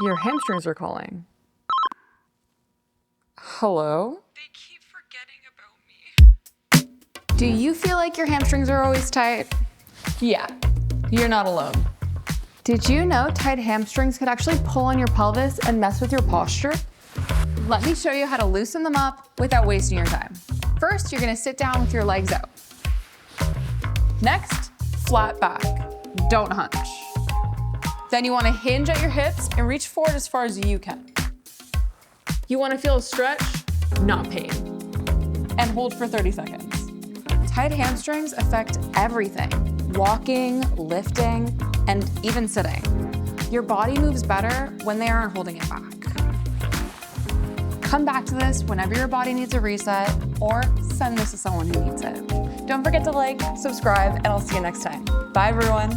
Your hamstrings are calling. Hello? They keep forgetting about me. Do you feel like your hamstrings are always tight? Yeah, you're not alone. Did you know tight hamstrings could actually pull on your pelvis and mess with your posture? Let me show you how to loosen them up without wasting your time. First, you're gonna sit down with your legs out. Next, flat back, don't hunch. Then you wanna hinge at your hips and reach forward as far as you can. You want to feel a stretch, not pain. And hold for 30 seconds. Tight hamstrings affect everything: walking, lifting, and even sitting. Your body moves better when they aren't holding it back. Come back to this whenever your body needs a reset, or send this to someone who needs it. Don't forget to like, subscribe, and I'll see you next time. Bye, everyone.